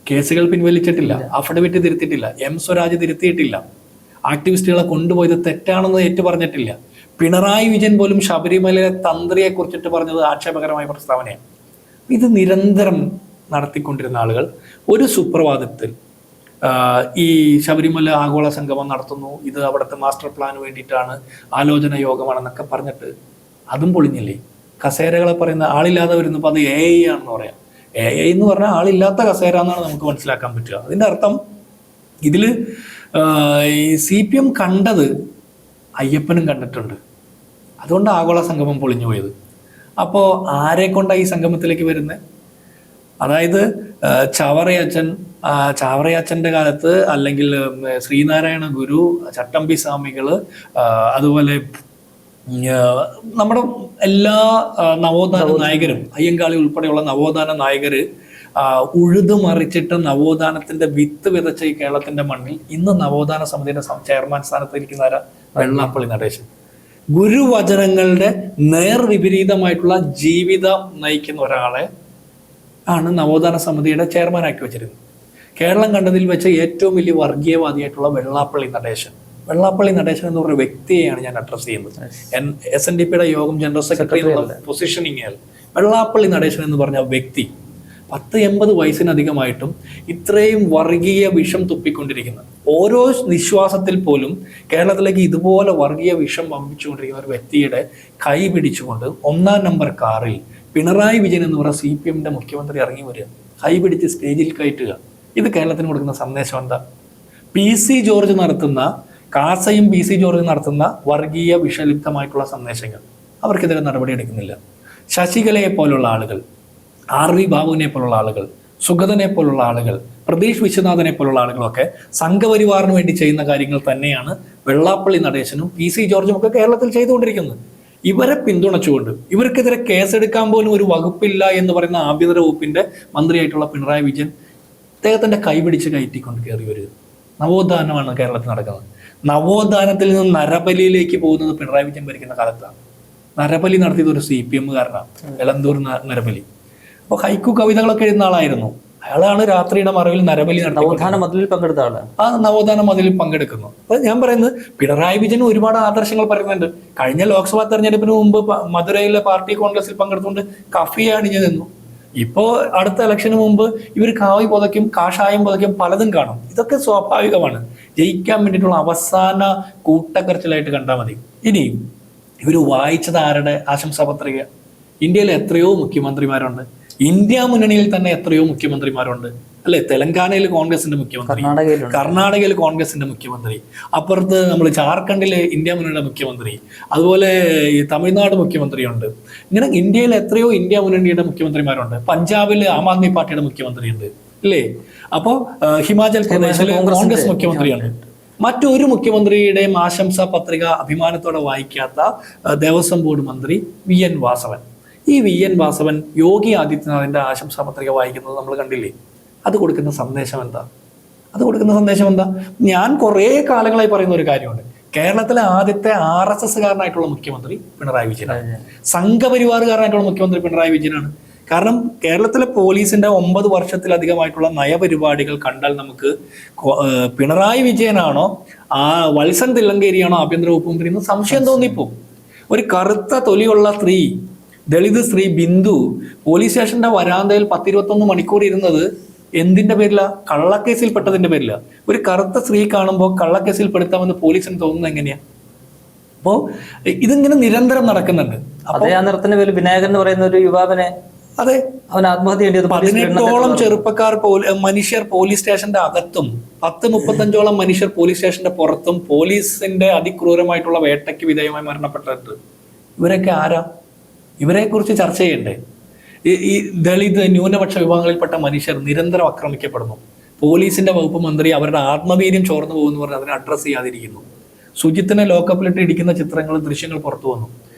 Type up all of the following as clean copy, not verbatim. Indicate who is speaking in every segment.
Speaker 1: കേസുകൾ പിൻവലിച്ചിട്ടില്ല, അഫിഡവിറ്റ് തിരുത്തിയിട്ടില്ല, സ്വരാജ് തിരുത്തിയിട്ടില്ല, ആക്ടിവിസ്റ്റുകളെ കൊണ്ടുപോയത് തെറ്റാണെന്ന് ഏറ്റു പറഞ്ഞിട്ടില്ല. പിണറായി വിജയൻ പോലും ശബരിമല തന്ത്രിയെ കുറിച്ചിട്ട് പറഞ്ഞത് ആക്ഷേപകരമായ പ്രസ്താവനയാണ്. ഇത് നിരന്തരം നടത്തിക്കൊണ്ടിരുന്ന ആളുകൾ ഒരു സുപ്രഭാതത്തിൽ ഈ ശബരിമല ആഗോള സംഗമം നടത്തുന്നു, ഇത് അവിടുത്തെ മാസ്റ്റർ പ്ലാന് വേണ്ടിയിട്ടാണ്, ആലോചന യോഗമാണെന്നൊക്കെ പറഞ്ഞിട്ട് അതും പൊളിഞ്ഞില്ലേ. കസേരകളെ പറയുന്ന ആളില്ലാതെ വരുന്നപ്പോൾ അത് AI ആണെന്ന് പറയാം. AI എന്ന് പറഞ്ഞാൽ ആളില്ലാത്ത കസേര എന്നാണ് നമുക്ക് മനസ്സിലാക്കാൻ പറ്റുക. അതിൻ്റെ അർത്ഥം ഇതിൽ ഈ CPM കണ്ടത് അയ്യപ്പനും കണ്ടിട്ടുണ്ട്, അതുകൊണ്ട് ആഗോള സംഗമം പൊളിഞ്ഞു പോയത്. അപ്പോൾ ആരെ കൊണ്ടാണ് ഈ സംഗമത്തിലേക്ക് വരുന്നത്? അതായത് ചാവറയച്ചൻ്റെ കാലത്ത്, അല്ലെങ്കിൽ ശ്രീനാരായണ ഗുരു, ചട്ടമ്പി സ്വാമികൾ, അതുപോലെ നമ്മുടെ എല്ലാ നവോത്ഥാന നായകരും, അയ്യങ്കാളി ഉൾപ്പെടെയുള്ള നവോത്ഥാന നായകര് ഉഴുതുമറിച്ചിട്ട് നവോത്ഥാനത്തിന്റെ വിത്ത് വിതച്ച ഈ കേരളത്തിന്റെ മണ്ണിൽ ഇന്ന് നവോത്ഥാന സമിതിയുടെ ചെയർമാൻ സ്ഥാനത്തിരിക്കുന്ന വെള്ളാപ്പള്ളി നടേശൻ. ഗുരുവചനങ്ങളുടെ നേർവിപരീതമായിട്ടുള്ള ജീവിതം നയിക്കുന്ന ഒരാളെ ആണ് നവോത്ഥാന സമിതിയുടെ ചെയർമാനാക്കി വെച്ചിരുന്നത്. കേരളം കണ്ടതിൽ വെച്ച് ഏറ്റവും വലിയ വർഗീയവാദിയായിട്ടുള്ള വെള്ളാപ്പള്ളി നടേശൻ എന്ന് പറഞ്ഞ വ്യക്തിയെയാണ് ഞാൻ അഡ്രസ് ചെയ്യുന്നത്. SNDPയുടെ യോഗം ജനറൽ സെക്രട്ടറി എന്നുള്ള പൊസിഷനിങ് വെള്ളാപ്പള്ളി നടേശൻ എന്ന് പറഞ്ഞ വ്യക്തി 80 വയസ്സിനധികമായിട്ടും ഇത്രയും വർഗീയ വിഷം തുപ്പിക്കൊണ്ടിരിക്കുന്ന, ഓരോ നിശ്വാസത്തിൽ പോലും കേരളത്തിലേക്ക് ഇതുപോലെ വർഗീയ വിഷം വമ്പിച്ചുകൊണ്ടിരിക്കുന്ന ഒരു വ്യക്തിയുടെ കൈ പിടിച്ചുകൊണ്ട് 1-ാം നമ്പർ കാറിൽ പിണറായി വിജയൻ എന്ന് പറയുന്ന CPMന്റെ മുഖ്യമന്ത്രി ഇറങ്ങി വരിക, കൈ പിടിച്ച് സ്റ്റേജിൽ കയറ്റുക. ഇത് കേരളത്തിന് കൊടുക്കുന്ന സന്ദേശം എന്താ? PC ജോർജ് നടത്തുന്ന, കാസയും PC ജോർജ് നടത്തുന്ന വർഗീയ വിഷലിപ്തമായിട്ടുള്ള സന്ദേശങ്ങൾ, അവർക്കെതിരെ നടപടി എടുക്കുന്നില്ല. ശശികലയെ പോലുള്ള ആളുകൾ, RV ബാബുവിനെ പോലുള്ള ആളുകൾ, സുഗതനെ പോലുള്ള ആളുകൾ, പ്രതീഷ് വിശ്വനാഥനെ പോലുള്ള ആളുകളൊക്കെ സംഘപരിവാറിന് വേണ്ടി ചെയ്യുന്ന കാര്യങ്ങൾ തന്നെയാണ് വെള്ളാപ്പള്ളി നടേശനും PC ജോർജും ഒക്കെ കേരളത്തിൽ ചെയ്തുകൊണ്ടിരിക്കുന്നത്. ഇവരെ പിന്തുണച്ചുകൊണ്ട്, ഇവർക്കെതിരെ കേസെടുക്കാൻ പോലും ഒരു വകുപ്പില്ല എന്ന് പറയുന്ന ആഭ്യന്തര വകുപ്പിന്റെ മന്ത്രിയായിട്ടുള്ള പിണറായി വിജയൻ അദ്ദേഹത്തിന്റെ കൈപിടിച്ച് കയറ്റിക്കൊണ്ട് കയറി വരിക. നവോത്ഥാനമാണ് കേരളത്തിൽ നടക്കുന്നത്. നവോത്ഥാനത്തിൽ നിന്ന് നരബലിയിലേക്ക് പോകുന്നത് പിണറായി വിജയൻ ഭരിക്കുന്ന കാലത്താണ്. നരബലി നടത്തിയത് ഒരു CPM കാരനാണ്, എളന്തൂർ നരബലി. അപ്പോൾ ഹൈക്കു കവിതകളൊക്കെ എഴുതുന്ന ആളായിരുന്നു. അയാളാണ് രാത്രിയുടെ മറവിൽ നരബലി നടത്തി
Speaker 2: നവോത്ഥാന മതിലിൽ പങ്കെടുത്ത ആളാണ്.
Speaker 1: നവോത്ഥാന മതിലിൽ പങ്കെടുക്കുന്നു. അപ്പൊ ഞാൻ പറയുന്നത്, പിണറായി വിജയൻ ഒരുപാട് ആദർശങ്ങൾ പറയുന്നുണ്ട്. കഴിഞ്ഞ ലോക്സഭാ തെരഞ്ഞെടുപ്പിന് മുമ്പ് മധുരയിലെ പാർട്ടി കോൺഗ്രസിൽ പങ്കെടുത്തുകൊണ്ട് കഫിയ അണിഞ്ഞു നിന്നു. ഇപ്പോ അടുത്ത ഇലക്ഷന് മുമ്പ് ഇവർ കാവി പുതയ്ക്കും, കാഷായം പുതയ്ക്കും, പലതും കാണും. ഇതൊക്കെ സ്വാഭാവികമാണ്. ജയിക്കാൻ വേണ്ടിയിട്ടുള്ള അവസാന കൂട്ടക്കരച്ചിലായിട്ട് കണ്ടാൽ മതി. ഇനി ഇവർ വായിച്ചത് ആരുടെ ആശംസാ പത്രിക? ഇന്ത്യയിൽ എത്രയോ മുഖ്യമന്ത്രിമാരുണ്ട്, ഇന്ത്യ മുന്നണിയിൽ തന്നെ എത്രയോ മുഖ്യമന്ത്രിമാരുണ്ട് അല്ലെ? തെലങ്കാനയിൽ കോൺഗ്രസിന്റെ മുഖ്യമന്ത്രി, കർണാടകയിൽ കോൺഗ്രസിന്റെ മുഖ്യമന്ത്രി, അപ്പുറത്ത് നമ്മൾ ജാർഖണ്ഡിലെ ഇന്ത്യ മുന്നണിയുടെ മുഖ്യമന്ത്രി, അതുപോലെ ഈ തമിഴ്നാട് മുഖ്യമന്ത്രിയുണ്ട്. ഇങ്ങനെ ഇന്ത്യയിൽ എത്രയോ ഇന്ത്യ മുന്നണിയുടെ മുഖ്യമന്ത്രിമാരുണ്ട്. പഞ്ചാബിൽ ആം ആദ്മി പാർട്ടിയുടെ മുഖ്യമന്ത്രിയുണ്ട് അല്ലേ? അപ്പോ ഹിമാചൽ പ്രദേശിൽ കോൺഗ്രസ് മുഖ്യമന്ത്രിയുണ്ട്. മറ്റൊരു മുഖ്യമന്ത്രിയുടെയും ആശംസാ പത്രിക അഭിമാനത്തോടെ വായിക്കാത്ത ദേവസ്വം ബോർഡ് മന്ത്രി VN വാസവൻ. ഈ VN വാസവൻ യോഗി ആദിത്യനാഥിന്റെ ആശംസാ പത്രിക വായിക്കുന്നത് നമ്മൾ കണ്ടില്ലേ? അത് കൊടുക്കുന്ന സന്ദേശം എന്താ? ഞാൻ കുറേ കാലങ്ങളായി പറയുന്ന ഒരു കാര്യമുണ്ട്. കേരളത്തിലെ ആദ്യത്തെ RSS കാരനായിട്ടുള്ള മുഖ്യമന്ത്രി പിണറായി വിജയനാണ്. സംഘപരിവാറുകാരനായിട്ടുള്ള മുഖ്യമന്ത്രി പിണറായി വിജയനാണ്. കാരണം കേരളത്തിലെ പോലീസിന്റെ 9 വർഷത്തിലധികമായിട്ടുള്ള നയപരിപാടികൾ കണ്ടാൽ നമുക്ക് പിണറായി വിജയനാണോ വത്സൻ തില്ലങ്കേരിയാണോ ആഭ്യന്തര വകുപ്പ് മന്ത്രി എന്ന് സംശയം തോന്നിപ്പോ. ഒരു കറുത്ത തൊലിയുള്ള സ്ത്രീ, ദളിത് സ്ത്രീ ബിന്ദു പോലീസ് സ്റ്റേഷന്റെ വരാന്തയിൽ 10-21 മണിക്കൂർ ഇരുന്നത് എന്തിന്റെ പേരില? കള്ളക്കേസിൽ പെട്ടതിന്റെ പേരില. ഒരു കറുത്ത സ്ത്രീ കാണുമ്പോൾ കള്ളക്കേസിൽ പെടുത്താമെന്ന് പോലീസിന് തോന്നുന്നത് എങ്ങനെയാ? അപ്പോ ഇതിങ്ങനെ നിരന്തരം നടക്കുന്നുണ്ട്.
Speaker 2: അതേ ആ നിർത്തിന്റെ പേരിൽ വിനായകൻ എന്ന് പറയുന്ന ഒരു യുവാവിനെ,
Speaker 1: അതെ,
Speaker 2: അവൻ ആത്മഹത്യ
Speaker 1: 18ഓളം ചെറുപ്പക്കാർ മനുഷ്യർ പോലീസ് സ്റ്റേഷന്റെ അകത്തും 10-35ഓളം മനുഷ്യർ പോലീസ് സ്റ്റേഷന്റെ പുറത്തും പോലീസിന്റെ അതിക്രൂരമായിട്ടുള്ള വേട്ടയ്ക്ക് വിധേയമായി മരണപ്പെട്ടിട്ട് ഇവരൊക്കെ ആരാ? ഇവരെ കുറിച്ച് ചർച്ച ചെയ്യണ്ടേ? ഈ ദളിത് ന്യൂനപക്ഷ വിഭാഗങ്ങളിൽപ്പെട്ട മനുഷ്യർ നിരന്തരം ആക്രമിക്കപ്പെടുന്നു. പോലീസിന്റെ വകുപ്പ് മന്ത്രി അവരുടെ ആത്മവീര്യം ചോർന്നു പോകുന്നു പറഞ്ഞ് അതിനെ അഡ്രസ് ചെയ്യാതിരിക്കുന്നു. സുജിത്തിനെ ലോക്കപ്പിലിട്ട് ഇടിക്കുന്ന ചിത്രങ്ങളും ദൃശ്യങ്ങൾ പുറത്തു വന്നു.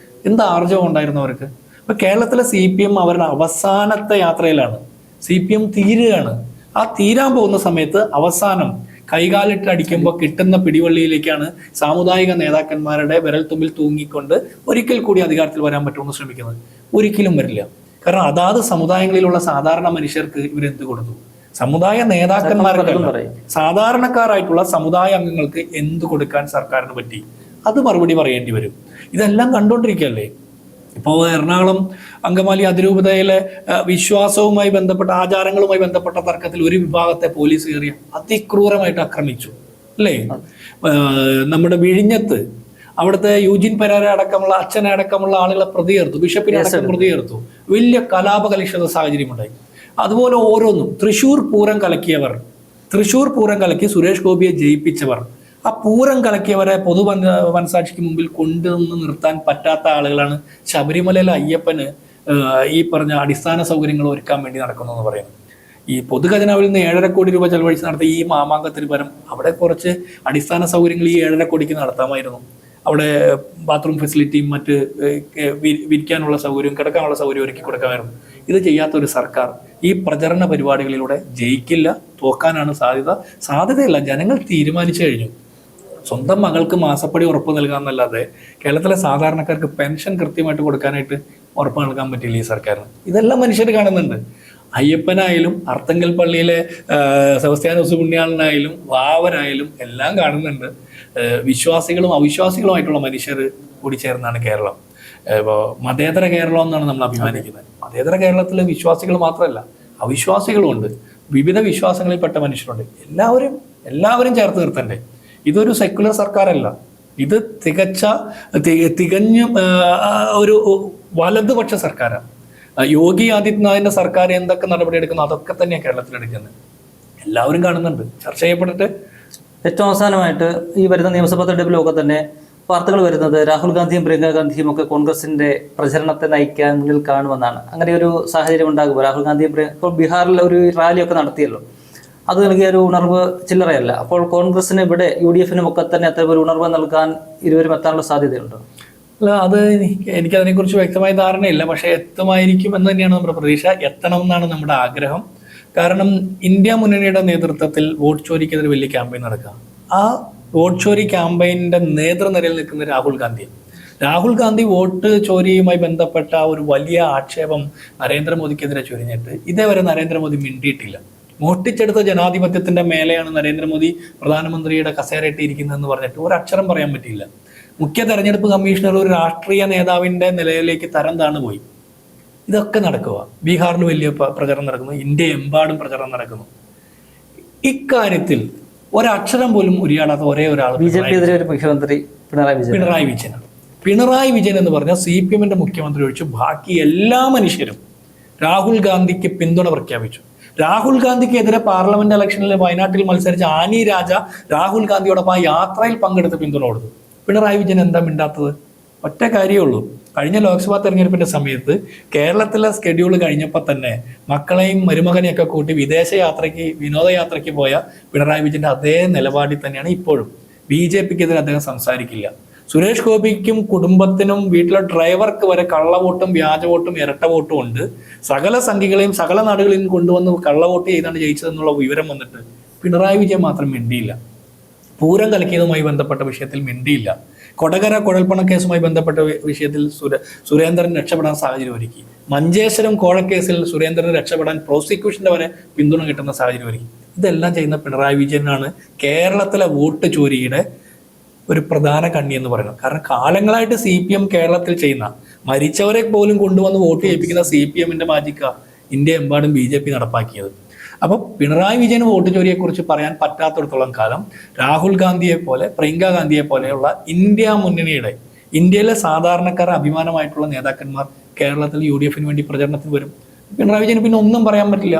Speaker 1: എന്ത് ആർജവം ഉണ്ടായിരുന്നു അവർക്ക്? അപ്പൊ കേരളത്തിലെ CPM അവരുടെ അവസാനത്തെ യാത്രയിലാണ്. CPM തീരുകയാണ്. ആ തീരാൻ പോകുന്ന സമയത്ത് അവസാനം കൈകാലിട്ട് അടിക്കുമ്പോൾ കിട്ടുന്ന പിടിവള്ളിയിലേക്കാണ് സാമുദായിക നേതാക്കന്മാരുടെ വിരൽത്തുമ്പിൽ തൂങ്ങിക്കൊണ്ട് ഒരിക്കൽ കൂടി അധികാരത്തിൽ വരാൻ പറ്റുമെന്ന് ശ്രമിക്കുന്നത്. ഒരിക്കലും വരില്ല. കാരണം അതാത് സമുദായങ്ങളിലുള്ള സാധാരണ മനുഷ്യർക്ക് ഇവരെന്ത് കൊടുത്തു? സമുദായ നേതാക്കന്മാർക്ക്
Speaker 2: പറയും.
Speaker 1: സാധാരണക്കാരായിട്ടുള്ള സമുദായ അംഗങ്ങൾക്ക് എന്ത് കൊടുക്കാൻ സർക്കാരിന് പറ്റി, അത് മറുപടി പറയേണ്ടി വരും. ഇതെല്ലാം കണ്ടുകൊണ്ടിരിക്കുകയല്ലേ. ഇപ്പോൾ എറണാകുളം അങ്കമാലി അതിരൂപതയിലെ വിശ്വാസവുമായി ബന്ധപ്പെട്ട ആചാരങ്ങളുമായി ബന്ധപ്പെട്ട തർക്കത്തിൽ ഒരു വിഭാഗത്തെ പോലീസ് കയറി അതിക്രൂരമായിട്ട് ആക്രമിച്ചു അല്ലേ. നമ്മുടെ വിഴിഞ്ഞത്ത് അവിടുത്തെ യൂജിൻ പെരേര അടക്കമുള്ള അച്ഛനെ അടക്കമുള്ള ആളുകളെ പ്രതി ചേർത്തു, ബിഷപ്പിനെ അടക്കം പ്രതി ചേർത്തു. വലിയ കലാപകലുഷിത സാഹചര്യമുണ്ടായി. അതുപോലെ ഓരോന്നും തൃശ്ശൂർ പൂരം കലക്കി സുരേഷ് ഗോപിയെ ജയിപ്പിച്ചവർ, ആ പൂരം കലക്കിയവരെ മനസാക്ഷിക്ക് മുമ്പിൽ കൊണ്ടുവന്ന് നിർത്താൻ പറ്റാത്ത ആളുകളാണ് ശബരിമലയിലെ അയ്യപ്പന് ഈ പറഞ്ഞ അടിസ്ഥാന സൗകര്യങ്ങൾ ഒരുക്കാൻ വേണ്ടി നടക്കുന്നു എന്ന് പറയുന്നത്. ഈ പൊതുഖജനാവിൽ നിന്ന് 7.5 കോടി രൂപ ചെലവഴിച്ച് നടത്തിയ ഈ മാമാങ്കത്തിന് പകരം അവിടെ കുറച്ച് അടിസ്ഥാന സൗകര്യങ്ങൾ ഈ 7.5 കോടിക്ക് നടത്താമായിരുന്നു. അവിടെ ബാത്റൂം ഫെസിലിറ്റിയും മറ്റ് വിരിക്കാനുള്ള സൗകര്യവും കിടക്കാനുള്ള സൗകര്യം ഒരുക്കി കൊടുക്കാമായിരുന്നു. ഇത് ചെയ്യാത്ത ഒരു സർക്കാർ ഈ പ്രചരണ പരിപാടികളിലൂടെ ജയിക്കില്ല, തോക്കാനാണ് സാധ്യതയല്ല. ജനങ്ങൾ തീരുമാനിച്ചു കഴിഞ്ഞു. സ്വന്തം മകൾക്ക് മാസപ്പടി ഉറപ്പ് നൽകാമെന്നല്ലാതെ കേരളത്തിലെ സാധാരണക്കാർക്ക് പെൻഷൻ കൃത്യമായിട്ട് കൊടുക്കാനായിട്ട് ഉറപ്പ് നൽകാൻ പറ്റില്ല ഈ സർക്കാരിന്. ഇതെല്ലാം മനുഷ്യർ കാണുന്നുണ്ട്. അയ്യപ്പനായാലും അർത്തങ്കൽ പള്ളിയിലെ സെബസ്ത്യാനോസ് പുണ്യാളനായാലും വാവരായാലും എല്ലാം കാണുന്നുണ്ട്. വിശ്വാസികളും അവിശ്വാസികളുമായിട്ടുള്ള മനുഷ്യർ കൂടി ചേർന്നാണ് കേരളം. ഇപ്പോൾ മതേതര കേരളം എന്നാണ് നമ്മൾ അഭിമാനിക്കുന്നത്. മതേതര കേരളത്തിൽ വിശ്വാസികൾ മാത്രമല്ല അവിശ്വാസികളും ഉണ്ട്, വിവിധ വിശ്വാസങ്ങളിൽപ്പെട്ട മനുഷ്യരുണ്ട്. എല്ലാവരും ചേർത്ത് നിർത്തണ്ടേ. ഇതൊരു സെക്യുലർ സർക്കാരല്ല, ഇത് തികഞ്ഞ ഒരു വലതുപക്ഷ സർക്കാരാണ്. യോഗി ആദിത്യനാഥിന്റെ സർക്കാർ എന്തൊക്കെ നടപടി എടുക്കുന്നു അതൊക്കെ തന്നെയാണ് കേരളത്തിൽ എടുക്കുന്നത്. എല്ലാവരും കാണുന്നുണ്ട്, ചർച്ച ചെയ്യപ്പെട്ടിട്ട്.
Speaker 2: ഏറ്റവും അവസാനമായിട്ട് ഈ വരുന്ന നിയമസഭാ തെരഞ്ഞെടുപ്പിലൊക്കെ തന്നെ വാർത്തകൾ വരുന്നത് രാഹുൽ ഗാന്ധിയും പ്രിയങ്ക ഗാന്ധിയും ഒക്കെ കോൺഗ്രസിന്റെ പ്രചരണത്തെ നയിക്കാൻ മുന്നിൽ കാണുമെന്നാണ്. അങ്ങനെ ഒരു സാഹചര്യം ഉണ്ടാകുമ്പോൾ രാഹുൽ ഗാന്ധിയും ഇപ്പോൾ ബീഹാറിൽ ഒരു റാലിയൊക്കെ നടത്തിയല്ലോ, അത് നൽകിയ ഒരു ഉണർവ് ചില്ലറയല്ല. അപ്പോൾ കോൺഗ്രസിന് ഇവിടെ UDF-നും ഒക്കെ തന്നെ അത്തരം ഒരു ഉണർവ് നൽകാൻ ഇരുവരും എത്താനുള്ള സാധ്യതയുണ്ട്.
Speaker 1: അല്ല, അത് എനിക്കതിനെക്കുറിച്ച് വ്യക്തമായ ധാരണയില്ല. പക്ഷെ എത്തുമായിരിക്കും എന്ന് തന്നെയാണ് നമ്മുടെ പ്രതീക്ഷ. എത്തണം എന്നാണ് നമ്മുടെ ആഗ്രഹം. കാരണം ഇന്ത്യ മുന്നണിയുടെ നേതൃത്വത്തിൽ വോട്ട് ചോരിക്കെതിരെ വലിയ ക്യാമ്പയിൻ നടക്കുക. ആ വോട്ട് ചോരി ക്യാമ്പയിൻ്റെ നേതൃനിരയിൽ നിൽക്കുന്ന രാഹുൽ ഗാന്ധി വോട്ട് ചോരിയുമായി ബന്ധപ്പെട്ട ഒരു വലിയ ആക്ഷേപം നരേന്ദ്രമോദിക്കെതിരെ ചൊരിഞ്ഞിട്ട് ഇതേവരെ നരേന്ദ്രമോദി മിണ്ടിയിട്ടില്ല. മോഷ്ടിച്ചെടുത്ത ജനാധിപത്യത്തിന്റെ മേലെയാണ് നരേന്ദ്രമോദി പ്രധാനമന്ത്രിയുടെ കസേരയിട്ടിരിക്കുന്നതെന്ന് പറഞ്ഞിട്ട് ഒരക്ഷരം പറയാൻ പറ്റിയില്ല. മുഖ്യ തെരഞ്ഞെടുപ്പ് കമ്മീഷണർ ഒരു രാഷ്ട്രീയ നേതാവിന്റെ നിലയിലേക്ക് തരം താണു പോയി. ഇതൊക്കെ നടക്കുക. ബീഹാറിൽ വലിയ പ്രചരണം നടക്കുന്നു, ഇന്ത്യയെമ്പാടും പ്രചരണം നടക്കുന്നു. ഇക്കാര്യത്തിൽ ഒരക്ഷരം പോലും ഉരിയാടാത്ത ഒരേ ഒരാൾ
Speaker 2: മുഖ്യമന്ത്രി
Speaker 1: പിണറായി വിജയനാണ്. പിണറായി വിജയൻ എന്ന് പറഞ്ഞാൽ CPM-ന്റെ മുഖ്യമന്ത്രി ഒഴിച്ച് ബാക്കി എല്ലാ മനുഷ്യരും രാഹുൽ ഗാന്ധിക്ക് പിന്തുണ പ്രഖ്യാപിച്ചു. രാഹുൽ ഗാന്ധിക്കെതിരെ പാർലമെന്റ് ഇലക്ഷനിൽ വയനാട്ടിൽ മത്സരിച്ച ആനി രാജ രാഹുൽ ഗാന്ധിയോടൊപ്പം ആ യാത്രയിൽ പങ്കെടുത്ത് പിന്തുണ കൊടുത്തു. പിണറായി വിജയൻ എന്താ മിണ്ടാത്തത്? ഒറ്റ കാര്യമേ ഉള്ളൂ. കഴിഞ്ഞ ലോക്സഭാ തെരഞ്ഞെടുപ്പിന്റെ സമയത്ത് കേരളത്തിലെ സ്കെഡ്യൂൾ കഴിഞ്ഞപ്പോൾ തന്നെ മക്കളെയും മരുമകനെയൊക്കെ കൂട്ടി വിനോദയാത്രയ്ക്ക് പോയ പിണറായി വിജയന്റെ അതേ നിലപാടിൽ തന്നെയാണ് ഇപ്പോഴും. BJP-ക്കെതിരെ അദ്ദേഹം സംസാരിക്കില്ല. സുരേഷ് ഗോപിക്കും കുടുംബത്തിനും വീട്ടിലെ ഡ്രൈവർക്ക് വരെ കള്ളവോട്ടും വ്യാജവോട്ടും ഇരട്ട വോട്ടും ഉണ്ട്. സകല സംഖ്യകളെയും സകല നാടുകളിലും കൊണ്ടുവന്ന് കള്ളവോട്ട് ചെയ്താണ് ജയിച്ചതെന്നുള്ള വിവരം വന്നിട്ട് പിണറായി വിജയൻ മാത്രം മിണ്ടിയില്ല. പൂരം കലക്കിയതുമായി ബന്ധപ്പെട്ട വിഷയത്തിൽ മിണ്ടിയില്ല. കൊടകര കുഴൽപ്പണ കേസുമായി ബന്ധപ്പെട്ട വിഷയത്തിൽ സുരേന്ദ്രൻ രക്ഷപ്പെടാൻ സാഹചര്യം ഒരുക്കി. മഞ്ചേശ്വരം കോഴക്കേസിൽ സുരേന്ദ്രന് രക്ഷപ്പെടാൻ പ്രോസിക്യൂഷന്റെ വരെ പിന്തുണ കിട്ടുന്ന സാഹചര്യം ഒരുക്കി. ഇതെല്ലാം ചെയ്യുന്ന പിണറായി വിജയനാണ് കേരളത്തിലെ വോട്ട് ചോരിയുടെ ഒരു പ്രധാന കണ്ണി എന്ന് പറയുന്നത്. കാരണം കാലങ്ങളായിട്ട് CPM കേരളത്തിൽ ചെയ്യുന്ന മരിച്ചവരെ പോലും കൊണ്ടുവന്ന് വോട്ട് ചെയ്യിപ്പിക്കുന്ന CPM-ന്റെ മാജിക്ക ഇന്ത്യയെമ്പാടും BJP നടപ്പാക്കിയത്. അപ്പോൾ പിണറായി വിജയന് വോട്ട് ചോരിയെക്കുറിച്ച് പറയാൻ പറ്റാത്തിടത്തോളം കാലം രാഹുൽ ഗാന്ധിയെ പോലെ പ്രിയങ്ക ഗാന്ധിയെ പോലെയുള്ള ഇന്ത്യ മുന്നണിയുടെ ഇന്ത്യയിലെ സാധാരണക്കാർ അഭിമാനമായിട്ടുള്ള നേതാക്കന്മാർ കേരളത്തിൽ UDF-ന് വേണ്ടി പ്രചരണത്തിന് വരും. പിണറായി വിജയന് പിന്നെ ഒന്നും പറയാൻ പറ്റില്ല.